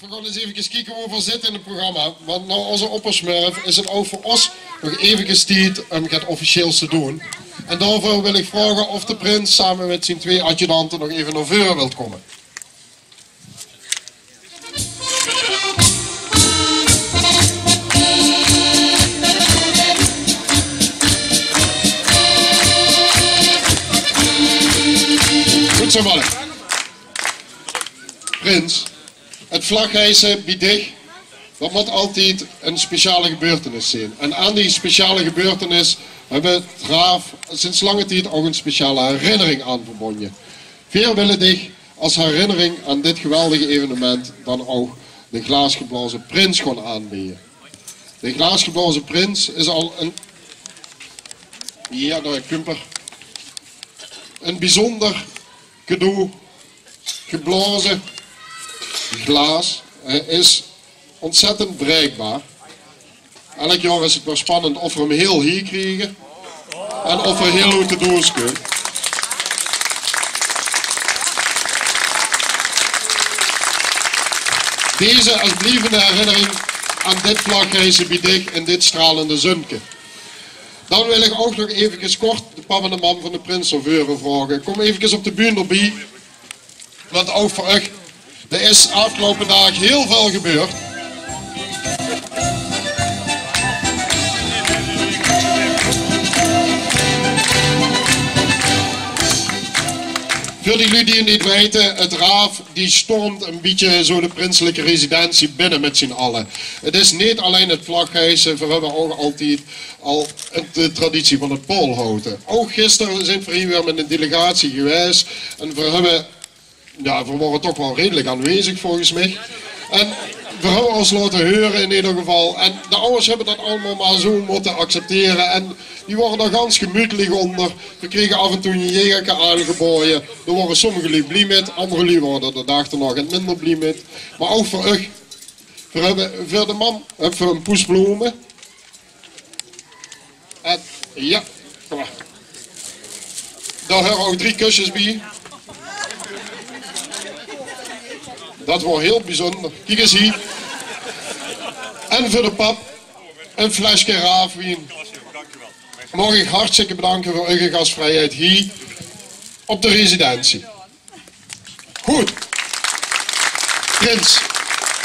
we gaan eens even kijken hoe we zitten in het programma. Want na onze oppersmurf is het ook voor ons nog even tijd om het officieels te doen. En daarvoor wil ik vragen of de prins samen met zijn 2 adjudanten nog even naar voren wilt komen. Goed zo mannen. Prins, het vlaghijsen biedt dich, dat moet altijd een speciale gebeurtenis zijn. En aan die speciale gebeurtenis hebben we Draaf sinds lange tijd ook een speciale herinnering aan verbonden. Veel willen dich als herinnering aan dit geweldige evenement dan ook de glaasgeblazen prins gaan aanbieden. De glaasgeblazen prins is al een... Ja, daar Kumper. Een bijzonder cadeau, geblazen glaas. Hij is ontzettend bereikbaar. Elk jaar is het wel spannend of we hem heel hier krijgen en of we heel uit de doos kunnen. Deze als blijvende herinnering aan dit vlagreizen bied ik in dit stralende zunke. Dan wil ik ook nog even kort de pap en de man van de prins of Veuren vragen. Kom even op de bühne erbij. Want ook voor u, er is afgelopen dag heel veel gebeurd. Voor die jullie die het niet weten, het Raaf die stormt een beetje zo de prinselijke residentie binnen met z'n allen. Het is niet alleen het vlaghijsen, we hebben ook altijd al de traditie van het poolhouden. Ook gisteren zijn we hier weer met een delegatie geweest en we hebben, ja, we waren toch wel redelijk aanwezig volgens mij. En we hebben ons laten horen in ieder geval. En de ouders hebben dat allemaal maar zo moeten accepteren. En die waren er ganz gemütlich onder. We kregen af en toe een jegerke aangeboden. Er waren sommigen die blij met, anderen waren er dag nog en minder blij met. Maar ook voor u. We hebben voor de man hebben we een poes bloemen. En ja, kom maar. Daar horen ook 3 kusjes bij. Dat wordt heel bijzonder. Kijk eens hier. En voor de pap, een flesje raafwien. Mag ik hartstikke bedanken voor uw gastvrijheid hier op de residentie. Goed. Prins,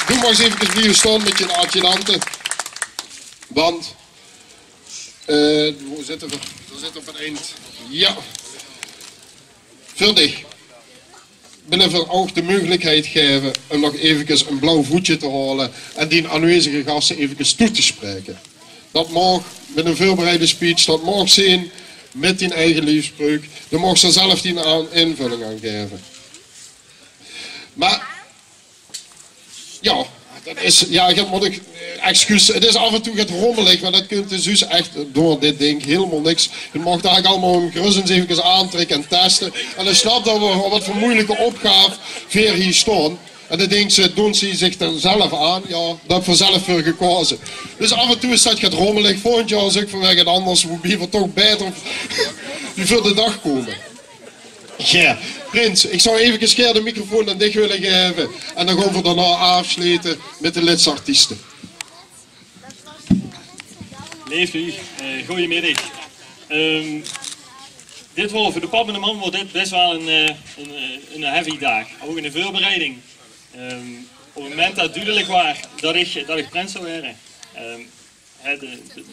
doe maar eens even blijven staan met je adjudanten. Want, hoe zitten we? We zitten op het eind. Ja. Voor dich. Binnen voor ook de mogelijkheid geven om nog even een blauw voetje te halen en die aanwezige gasten even toe te spreken. Dat mag met een voorbereide speech, dat mag zijn met die eigen liefspreuk. Dan mag ze zelf die invulling aan geven. Maar, ja, dat is, ja, excuus, het is af en toe rommelig, maar dat kunt dus echt door dit ding helemaal niks. Je mag daar eigenlijk allemaal een gruzzens even aantrekken en testen. En dan snap dat we wat voor moeilijke opgave weer hier staan. En dan denkt ze, doen ze zich dan zelf aan? Ja, dat heb ik zelf voor gekozen. Dus af en toe is dat rommelig. Volgend jaar zeg ik vanwege het anders, moet je toch beter die voor de dag komen. Ja, Prins, ik zou even de microfoon aan dich willen geven. En dan gaan we daarna afsluiten met de lidsartiesten. Leeft u, goedemiddag. Dit wordt voor de pap en de man wordt dit best wel een heavy dag. Ook in de voorbereiding. Op het moment dat het duidelijk was dat ik prins zou worden,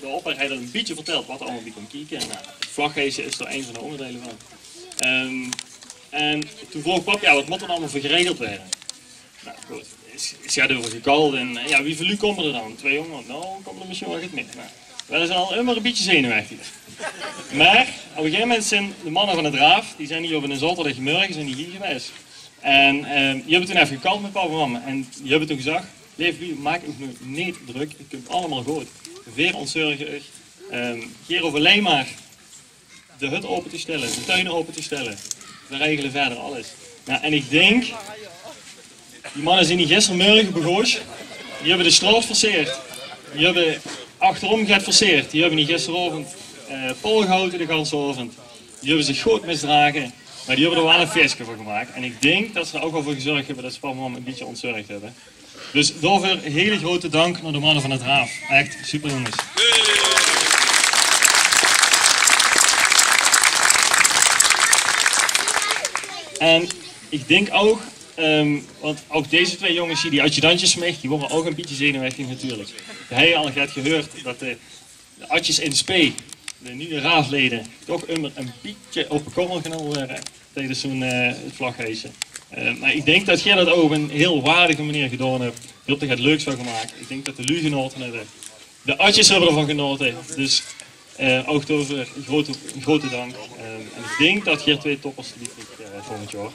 de opper heeft een beetje verteld wat er allemaal bij komt kijken. Nou, het vlaghijsen is er een van de onderdelen van. En toen vroeg pap, ja, wat moet er allemaal voor geregeld worden? Nou goed, is gaat over gekald en ja, wie van u komen er dan? 200? Nou, komen er misschien wel wat meer. Nou, we zijn al immer een beetje zenuwachtig. Maar op een gegeven moment zijn de mannen van het Raaf, die zijn hier op een zaterdagmorgen zijn die hier geweest. En die hebben toen even gekald met papa en mama. En die hebben toen gezegd, leef u, maak u niet druk, het komt allemaal goed. Veer ontzorgig. Hier over alleen maar de hut open te stellen, de tuinen open te stellen. We regelen verder alles. Nou, en ik denk, die mannen zijn hier gistermorgen begonnen. Die hebben de straat verseerd. Die hebben achterom geforceerd. Die hebben niet gisteravond pol gehouden de ganse avond. Die hebben zich goed misdragen. Maar die hebben er wel een feestje van gemaakt. En ik denk dat ze er ook wel voor gezorgd hebben dat ze papa en mama een beetje ontzorgd hebben. Dus daarvoor een hele grote dank naar de mannen van het Raaf. Echt super jongens. En ik denk ook, want ook deze twee jongens hier, die adjudantjes van mij, die worden ook een beetje zenuwachtig natuurlijk. Hij al gaat gehoord dat de adjes in spe, de nieuwe raafleden, toch een beetje op de korrel genomen worden tijdens zo'n vlaghijsen. Maar ik denk dat jij dat ook op een heel waardige manier gedaan hebt. Je hebt er het leuks van gemaakt. Ik denk dat de lu genoten hebben. De adjes hebben ervan genoten. Dus ook daarvoor een grote dank. En ik denk dat hier twee toppers liep volgend jaar.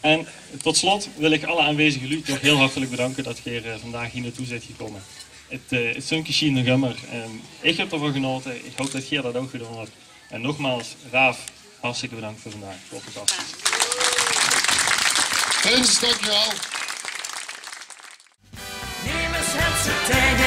En tot slot wil ik alle aanwezige lui nog heel hartelijk bedanken dat je vandaag hier naartoe bent gekomen. Het sunkje schien de gummer. Ik heb ervan genoten. Ik hoop dat jij dat ook gedaan hebt. En nogmaals, Raaf, hartstikke bedankt voor vandaag. Tot fantastisch. Prins, dankjewel. Neem eens het tijd.